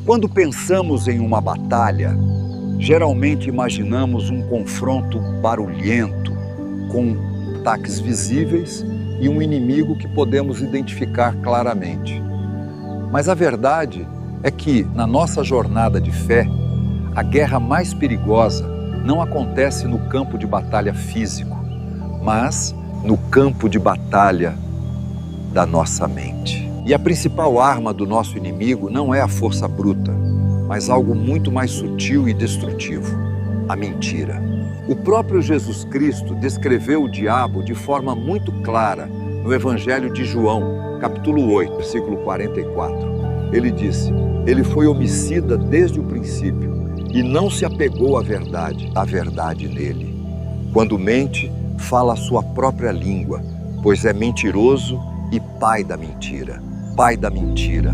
Quando pensamos em uma batalha, geralmente imaginamos um confronto barulhento, com ataques visíveis e um inimigo que podemos identificar claramente. Mas a verdade é que, na nossa jornada de fé, a guerra mais perigosa não acontece no campo de batalha físico, mas no campo de batalha da nossa mente. E a principal arma do nosso inimigo não é a força bruta, mas algo muito mais sutil e destrutivo: a mentira. O próprio Jesus Cristo descreveu o diabo de forma muito clara no Evangelho de João, capítulo 8, versículo 44. Ele disse: ele foi homicida desde o princípio e não se apegou à verdade nele. Quando mente, fala a sua própria língua, pois é mentiroso e pai da mentira. Pai da mentira.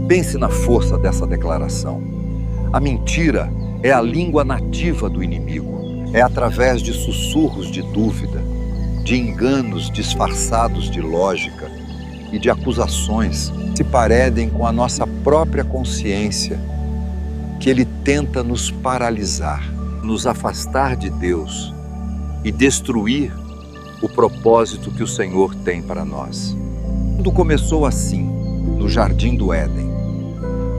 Pense na força dessa declaração. A mentira é a língua nativa do inimigo. É através de sussurros de dúvida, de enganos disfarçados de lógica e de acusações que se parecem com a nossa própria consciência, que ele tenta nos paralisar, nos afastar de Deus e destruir o propósito que o Senhor tem para nós. Tudo começou assim, no Jardim do Éden.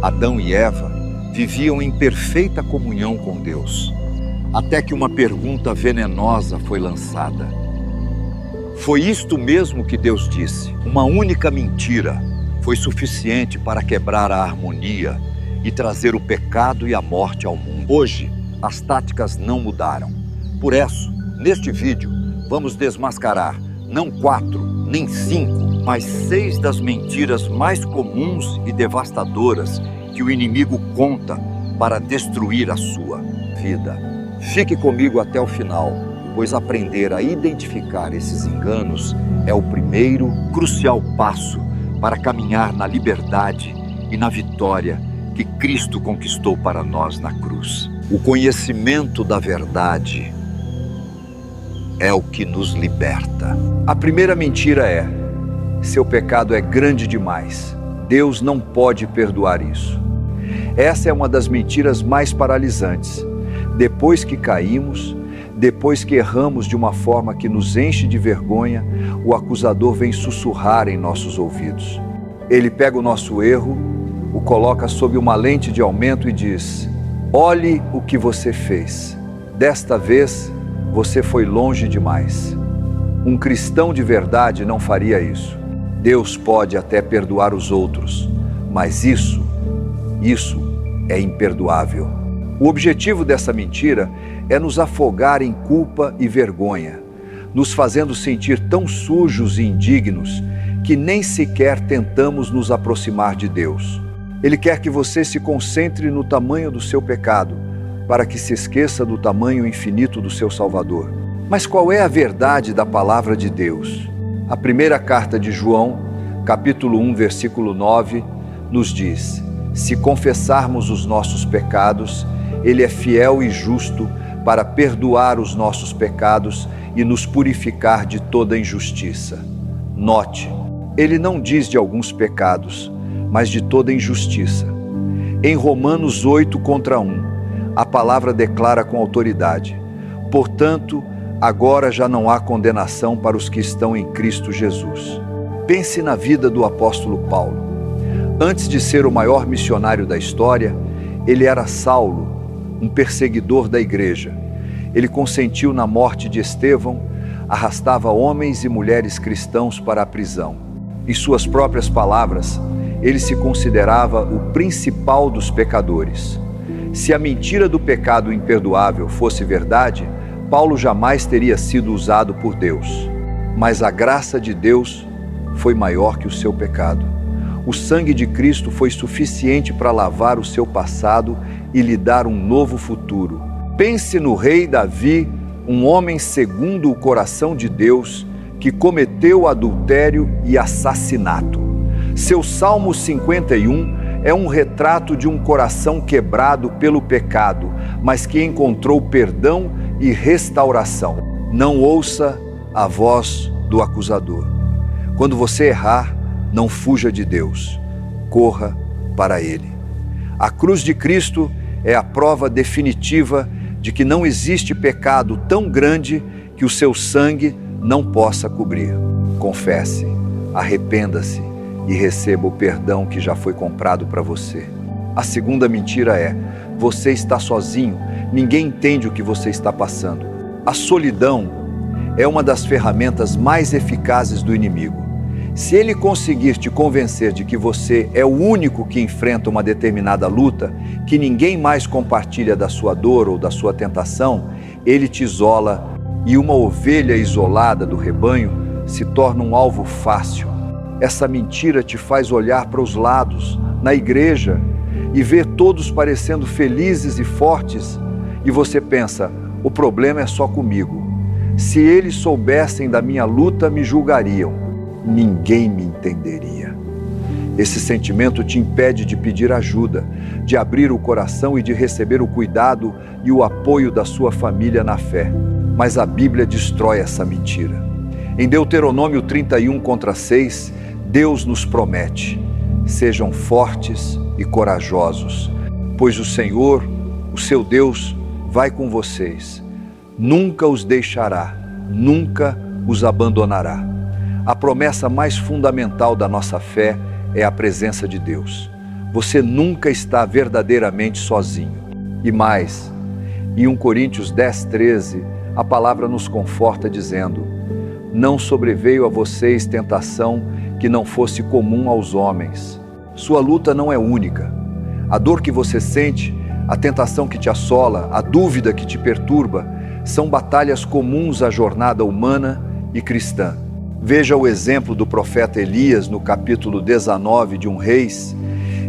Adão e Eva viviam em perfeita comunhão com Deus, até que uma pergunta venenosa foi lançada. Foi isto mesmo que Deus disse. Uma única mentira foi suficiente para quebrar a harmonia e trazer o pecado e a morte ao mundo. Hoje, as táticas não mudaram. Por isso, neste vídeo, vamos desmascarar não 4, nem 5, mas 6 das mentiras mais comuns e devastadoras que o inimigo conta para destruir a sua vida. Fique comigo até o final, pois aprender a identificar esses enganos é o primeiro crucial passo para caminhar na liberdade e na vitória que Cristo conquistou para nós na cruz. O conhecimento da verdade é o que nos liberta. A primeira mentira é: seu pecado é grande demais. Deus não pode perdoar isso. Essa é uma das mentiras mais paralisantes. Depois que caímos, depois que erramos de uma forma que nos enche de vergonha, o acusador vem sussurrar em nossos ouvidos. Ele pega o nosso erro, o coloca sob uma lente de aumento e diz: olhe o que você fez. Desta vez, você foi longe demais. Um cristão de verdade não faria isso. Deus pode até perdoar os outros, mas isso é imperdoável. O objetivo dessa mentira é nos afogar em culpa e vergonha, nos fazendo sentir tão sujos e indignos que nem sequer tentamos nos aproximar de Deus. Ele quer que você se concentre no tamanho do seu pecado, para que se esqueça do tamanho infinito do seu Salvador. Mas qual é a verdade da palavra de Deus? A primeira carta de João, capítulo 1, versículo 9, nos diz: se confessarmos os nossos pecados, Ele é fiel e justo para perdoar os nossos pecados e nos purificar de toda injustiça. Note, Ele não diz de alguns pecados, mas de toda injustiça. Em Romanos 8:1, a palavra declara com autoridade: portanto, agora já não há condenação para os que estão em Cristo Jesus. Pense na vida do apóstolo Paulo. Antes de ser o maior missionário da história, ele era Saulo, um perseguidor da igreja. Ele consentiu na morte de Estevão, arrastava homens e mulheres cristãos para a prisão. Em suas próprias palavras, ele se considerava o principal dos pecadores. Se a mentira do pecado imperdoável fosse verdade, Paulo jamais teria sido usado por Deus. Mas a graça de Deus foi maior que o seu pecado. O sangue de Cristo foi suficiente para lavar o seu passado e lhe dar um novo futuro. Pense no rei Davi, um homem segundo o coração de Deus, que cometeu adultério e assassinato. Seu Salmo 51 é um retrato de um coração quebrado pelo pecado, mas que encontrou perdão e restauração. Não ouça a voz do acusador. Quando você errar, não fuja de Deus, corra para Ele. A cruz de Cristo é a prova definitiva de que não existe pecado tão grande que o seu sangue não possa cobrir. Confesse, arrependa-se e receba o perdão que já foi comprado para você. A segunda mentira é: você está sozinho, ninguém entende o que você está passando. A solidão é uma das ferramentas mais eficazes do inimigo. Se ele conseguir te convencer de que você é o único que enfrenta uma determinada luta, que ninguém mais compartilha da sua dor ou da sua tentação, ele te isola e uma ovelha isolada do rebanho se torna um alvo fácil. Essa mentira te faz olhar para os lados, na igreja, e ver todos parecendo felizes e fortes, e você pensa: o problema é só comigo. Se eles soubessem da minha luta, me julgariam. Ninguém me entenderia. Esse sentimento te impede de pedir ajuda, de abrir o coração e de receber o cuidado e o apoio da sua família na fé. Mas a Bíblia destrói essa mentira. Em Deuteronômio 31:6, Deus nos promete: sejam fortes e corajosos, pois o Senhor, o seu Deus, vai com vocês. Nunca os deixará, nunca os abandonará. A promessa mais fundamental da nossa fé é a presença de Deus. Você nunca está verdadeiramente sozinho. E mais, em 1 Coríntios 10:13, a palavra nos conforta dizendo: não sobreveio a vocês tentação que não fosse comum aos homens. Sua luta não é única. A dor que você sente, a tentação que te assola, a dúvida que te perturba, são batalhas comuns à jornada humana e cristã. Veja o exemplo do profeta Elias no capítulo 19 de 1 Reis.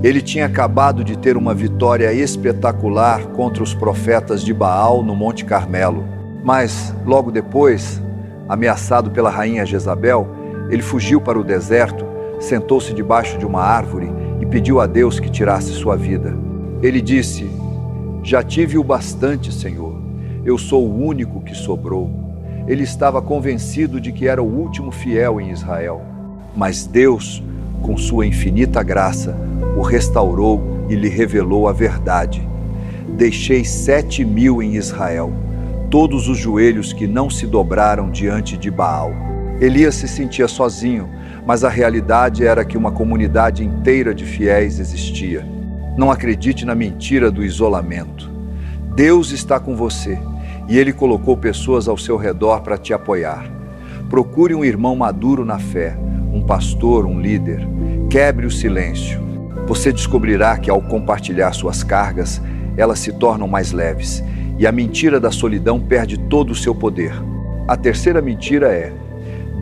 Ele tinha acabado de ter uma vitória espetacular contra os profetas de Baal no Monte Carmelo. Mas, logo depois, ameaçado pela rainha Jezabel, ele fugiu para o deserto, sentou-se debaixo de uma árvore e pediu a Deus que tirasse sua vida. Ele disse: já tive o bastante, Senhor. Eu sou o único que sobrou. Ele estava convencido de que era o último fiel em Israel. Mas Deus, com sua infinita graça, o restaurou e lhe revelou a verdade. Deixei 7.000 em Israel, todos os joelhos que não se dobraram diante de Baal. Elias se sentia sozinho, mas a realidade era que uma comunidade inteira de fiéis existia. Não acredite na mentira do isolamento. Deus está com você. E Ele colocou pessoas ao seu redor para te apoiar. Procure um irmão maduro na fé, um pastor, um líder. Quebre o silêncio. Você descobrirá que ao compartilhar suas cargas, elas se tornam mais leves e a mentira da solidão perde todo o seu poder. A terceira mentira é: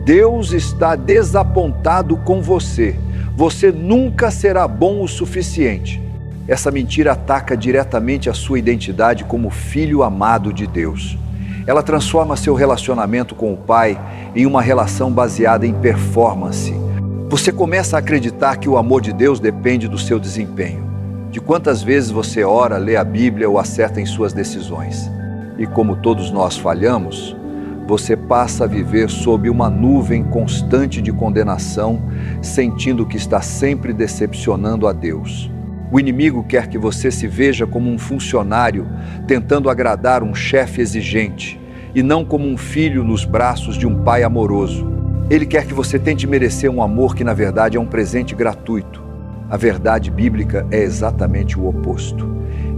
Deus está desapontado com você. Você nunca será bom o suficiente. Essa mentira ataca diretamente a sua identidade como filho amado de Deus. Ela transforma seu relacionamento com o Pai em uma relação baseada em performance. Você começa a acreditar que o amor de Deus depende do seu desempenho, de quantas vezes você ora, lê a Bíblia ou acerta em suas decisões. E como todos nós falhamos, você passa a viver sob uma nuvem constante de condenação, sentindo que está sempre decepcionando a Deus. O inimigo quer que você se veja como um funcionário tentando agradar um chefe exigente e não como um filho nos braços de um pai amoroso. Ele quer que você tente merecer um amor que na verdade é um presente gratuito. A verdade bíblica é exatamente o oposto.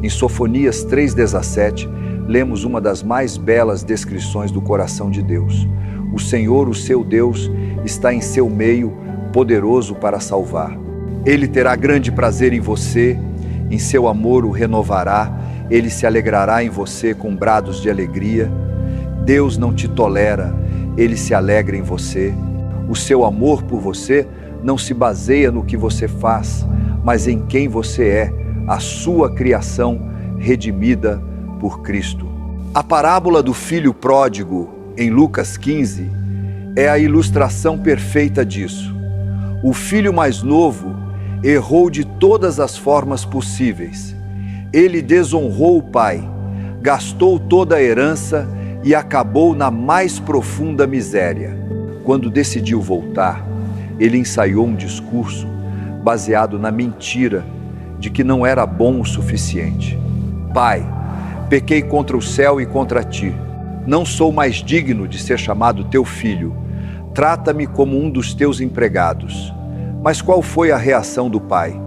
Em Sofonias 3:17, lemos uma das mais belas descrições do coração de Deus. O Senhor, o seu Deus, está em seu meio, poderoso para salvar. Ele terá grande prazer em você, em seu amor o renovará, ele se alegrará em você com brados de alegria. Deus não te tolera, ele se alegra em você. O seu amor por você não se baseia no que você faz, mas em quem você é, a sua criação redimida por Cristo. A parábola do filho pródigo, em Lucas 15, é a ilustração perfeita disso. O filho mais novo errou de todas as formas possíveis. Ele desonrou o pai, gastou toda a herança e acabou na mais profunda miséria. Quando decidiu voltar, ele ensaiou um discurso baseado na mentira de que não era bom o suficiente. Pai, pequei contra o céu e contra ti. Não sou mais digno de ser chamado teu filho. Trata-me como um dos teus empregados. Mas qual foi a reação do pai?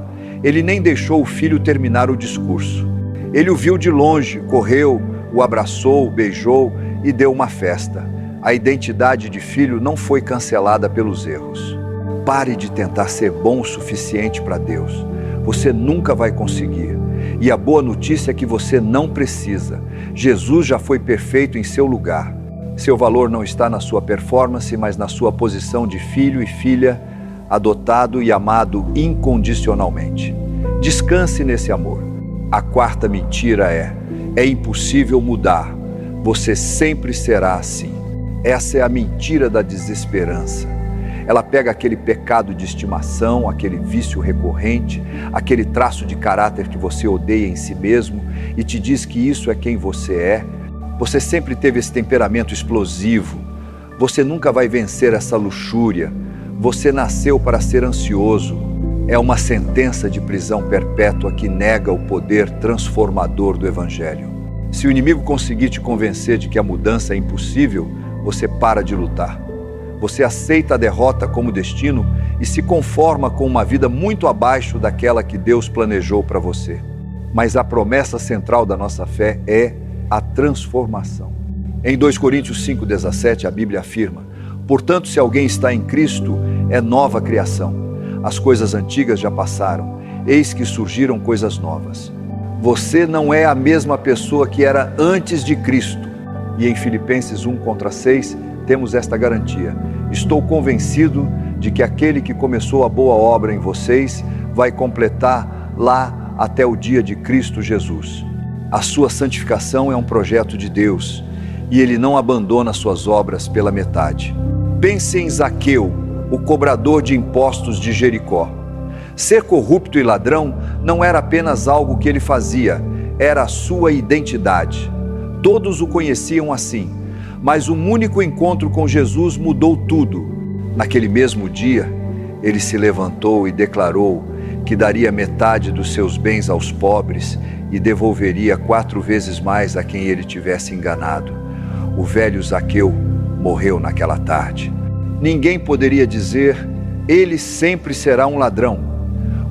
Ele nem deixou o filho terminar o discurso. Ele o viu de longe, correu, o abraçou, beijou e deu uma festa. A identidade de filho não foi cancelada pelos erros. Pare de tentar ser bom o suficiente para Deus. Você nunca vai conseguir. E a boa notícia é que você não precisa. Jesus já foi perfeito em seu lugar. Seu valor não está na sua performance, mas na sua posição de filho e filha, adotado e amado incondicionalmente. Descanse nesse amor. A quarta mentira é impossível mudar. Você sempre será assim. Essa é a mentira da desesperança. Ela pega aquele pecado de estimação, aquele vício recorrente, aquele traço de caráter que você odeia em si mesmo e te diz que isso é quem você é. Você sempre teve esse temperamento explosivo. Você nunca vai vencer essa luxúria. Você nasceu para ser ansioso. É uma sentença de prisão perpétua que nega o poder transformador do Evangelho. Se o inimigo conseguir te convencer de que a mudança é impossível, você para de lutar. Você aceita a derrota como destino e se conforma com uma vida muito abaixo daquela que Deus planejou para você. Mas a promessa central da nossa fé é a transformação. Em 2 Coríntios 5,17, a Bíblia afirma: portanto, se alguém está em Cristo, é nova criação. As coisas antigas já passaram, eis que surgiram coisas novas. Você não é a mesma pessoa que era antes de Cristo. E em Filipenses 1:6, temos esta garantia: estou convencido de que aquele que começou a boa obra em vocês vai completar lá até o dia de Cristo Jesus. A sua santificação é um projeto de Deus e Ele não abandona suas obras pela metade. Pense em Zaqueu, o cobrador de impostos de Jericó. Ser corrupto e ladrão não era apenas algo que ele fazia, era a sua identidade. Todos o conheciam assim, mas um único encontro com Jesus mudou tudo. Naquele mesmo dia, ele se levantou e declarou que daria metade dos seus bens aos pobres e devolveria 4 vezes mais a quem ele tivesse enganado. O velho Zaqueu morreu naquela tarde. Ninguém poderia dizer: ele sempre será um ladrão.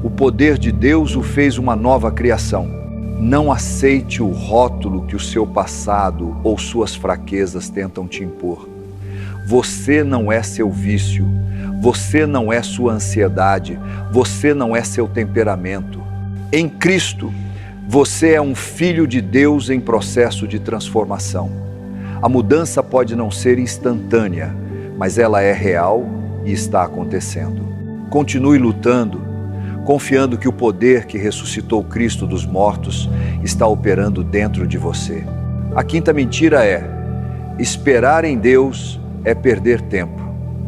O poder de Deus o fez uma nova criação. Não aceite o rótulo que o seu passado ou suas fraquezas tentam te impor. Você não é seu vício, você não é sua ansiedade, você não é seu temperamento. Em Cristo, você é um filho de Deus em processo de transformação. A mudança pode não ser instantânea, mas ela é real e está acontecendo. Continue lutando, confiando que o poder que ressuscitou Cristo dos mortos está operando dentro de você. A quinta mentira é: esperar em Deus é perder tempo.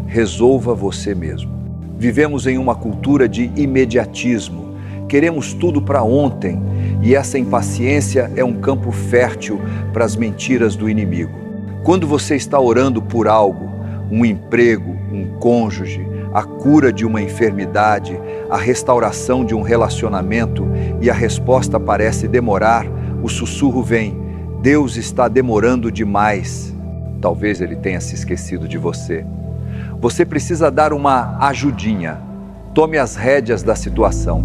Resolva você mesmo. Vivemos em uma cultura de imediatismo. Queremos tudo para ontem e essa impaciência é um campo fértil para as mentiras do inimigo. Quando você está orando por algo, um emprego, um cônjuge, a cura de uma enfermidade, a restauração de um relacionamento e a resposta parece demorar, o sussurro vem: Deus está demorando demais. Talvez Ele tenha se esquecido de você. Você precisa dar uma ajudinha. Tome as rédeas da situação.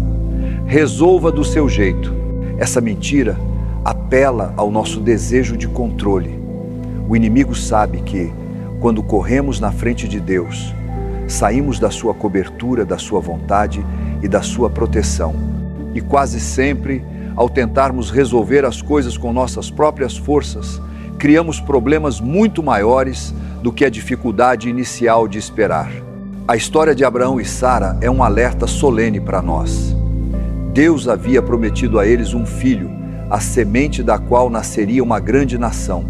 Resolva do seu jeito. Essa mentira apela ao nosso desejo de controle. O inimigo sabe que, quando corremos na frente de Deus, saímos da sua cobertura, da sua vontade e da sua proteção. E quase sempre, ao tentarmos resolver as coisas com nossas próprias forças, criamos problemas muito maiores do que a dificuldade inicial de esperar. A história de Abraão e Sara é um alerta solene para nós. Deus havia prometido a eles um filho, a semente da qual nasceria uma grande nação,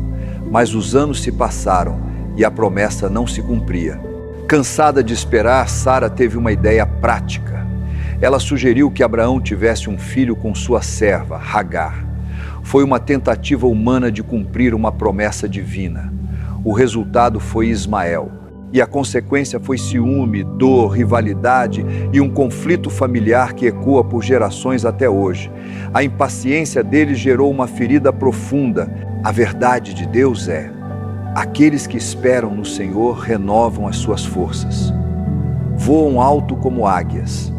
mas os anos se passaram e a promessa não se cumpria. Cansada de esperar, Sara teve uma ideia prática. Ela sugeriu que Abraão tivesse um filho com sua serva, Agar. Foi uma tentativa humana de cumprir uma promessa divina. O resultado foi Ismael. E a consequência foi ciúme, dor, rivalidade e um conflito familiar que ecoa por gerações até hoje. A impaciência deles gerou uma ferida profunda. A verdade de Deus é: aqueles que esperam no Senhor renovam as suas forças. Voam alto como águias,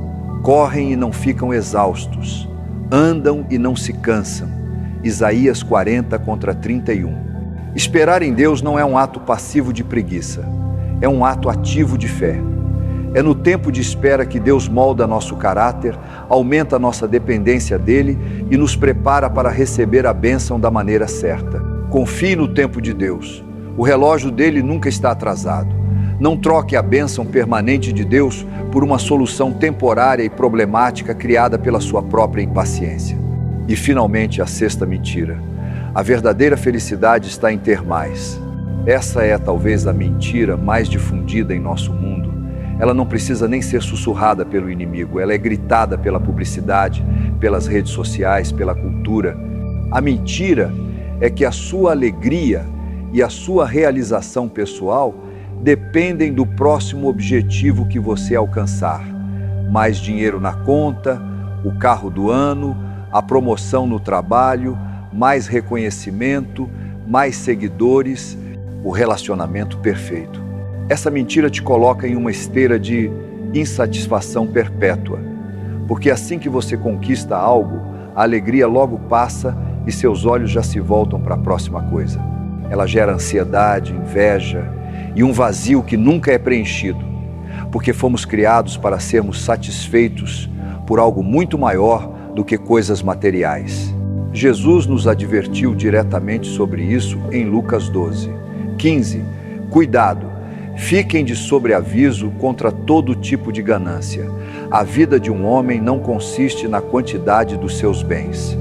correm e não ficam exaustos, andam e não se cansam. Isaías 40:31. Esperar em Deus não é um ato passivo de preguiça, é um ato ativo de fé. É no tempo de espera que Deus molda nosso caráter, aumenta nossa dependência dele e nos prepara para receber a bênção da maneira certa. Confie no tempo de Deus. O relógio dele nunca está atrasado. Não troque a bênção permanente de Deus por uma solução temporária e problemática criada pela sua própria impaciência. E finalmente a sexta mentira. A verdadeira felicidade está em ter mais. Essa é talvez a mentira mais difundida em nosso mundo. Ela não precisa nem ser sussurrada pelo inimigo, ela é gritada pela publicidade, pelas redes sociais, pela cultura. A mentira é que a sua alegria e a sua realização pessoal dependem do próximo objetivo que você alcançar. Mais dinheiro na conta, o carro do ano, a promoção no trabalho, mais reconhecimento, mais seguidores, o relacionamento perfeito. Essa mentira te coloca em uma esteira de insatisfação perpétua, porque assim que você conquista algo, a alegria logo passa e seus olhos já se voltam para a próxima coisa. Ela gera ansiedade, inveja e um vazio que nunca é preenchido, porque fomos criados para sermos satisfeitos por algo muito maior do que coisas materiais. Jesus nos advertiu diretamente sobre isso em Lucas 12:15. Cuidado, fiquem de sobreaviso contra todo tipo de ganância. A vida de um homem não consiste na quantidade dos seus bens.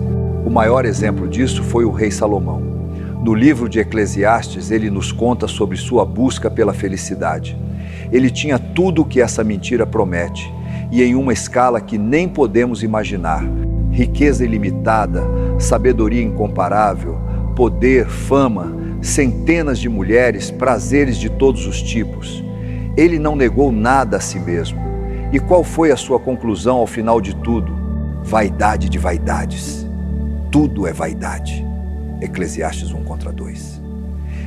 O maior exemplo disso foi o rei Salomão. No livro de Eclesiastes, ele nos conta sobre sua busca pela felicidade. Ele tinha tudo o que essa mentira promete, e em uma escala que nem podemos imaginar. Riqueza ilimitada, sabedoria incomparável, poder, fama, centenas de mulheres, prazeres de todos os tipos. Ele não negou nada a si mesmo. E qual foi a sua conclusão ao final de tudo? Vaidade de vaidades. Tudo é vaidade. Eclesiastes 1:2.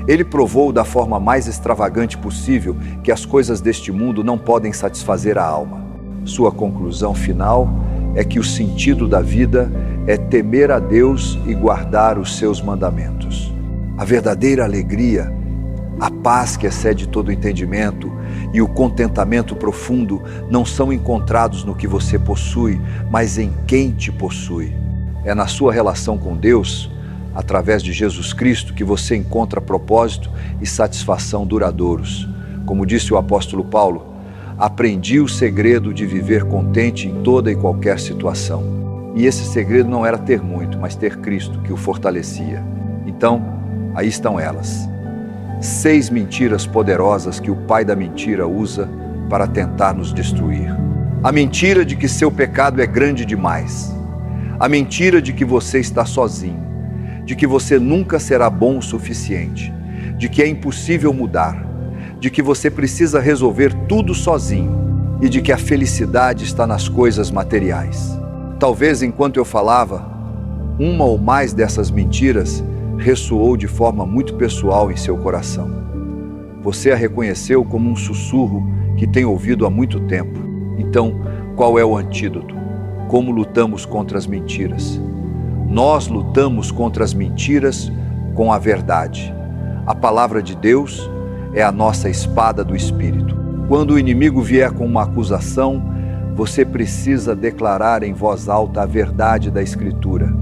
Ele provou da forma mais extravagante possível que as coisas deste mundo não podem satisfazer a alma. Sua conclusão final é que o sentido da vida é temer a Deus e guardar os seus mandamentos. A verdadeira alegria, a paz que excede todo entendimento e o contentamento profundo não são encontrados no que você possui, mas em quem te possui. É na sua relação com Deus, através de Jesus Cristo, que você encontra propósito e satisfação duradouros. Como disse o apóstolo Paulo, aprendi o segredo de viver contente em toda e qualquer situação. E esse segredo não era ter muito, mas ter Cristo, que o fortalecia. Então, aí estão elas. 6 mentiras poderosas que o pai da mentira usa para tentar nos destruir. A mentira de que seu pecado é grande demais. A mentira de que você está sozinho. De que você nunca será bom o suficiente. De que é impossível mudar. De que você precisa resolver tudo sozinho e de que a felicidade está nas coisas materiais. Talvez enquanto eu falava, uma ou mais dessas mentiras ressoou de forma muito pessoal em seu coração. Você a reconheceu como um sussurro que tem ouvido há muito tempo. Então, qual é o antídoto? Como lutamos contra as mentiras? Nós lutamos contra as mentiras com a verdade. A palavra de Deus é a nossa espada do Espírito. Quando o inimigo vier com uma acusação, você precisa declarar em voz alta a verdade da Escritura.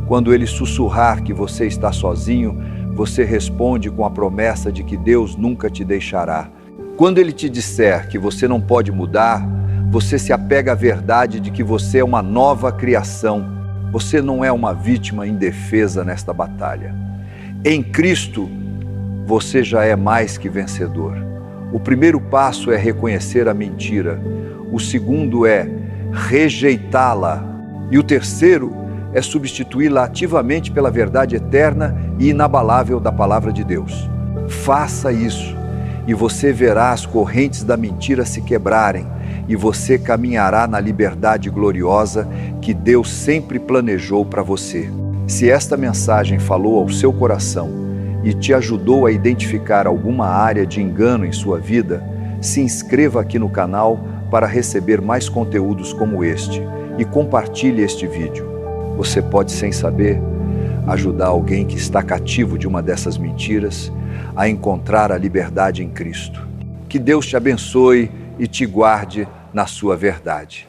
Quando ele sussurrar que você está sozinho, você responde com a promessa de que Deus nunca te deixará. Quando ele te disser que você não pode mudar, você se apega à verdade de que você é uma nova criação. Você não é uma vítima indefesa nesta batalha. Em Cristo, você já é mais que vencedor. O primeiro passo é reconhecer a mentira. O segundo é rejeitá-la. E o terceiro é substituí-la ativamente pela verdade eterna e inabalável da palavra de Deus. Faça isso e você verá as correntes da mentira se quebrarem, e você caminhará na liberdade gloriosa que Deus sempre planejou para você. Se esta mensagem falou ao seu coração e te ajudou a identificar alguma área de engano em sua vida, se inscreva aqui no canal para receber mais conteúdos como este e compartilhe este vídeo. Você pode, sem saber, ajudar alguém que está cativo de uma dessas mentiras a encontrar a liberdade em Cristo. Que Deus te abençoe e te guarde na sua verdade.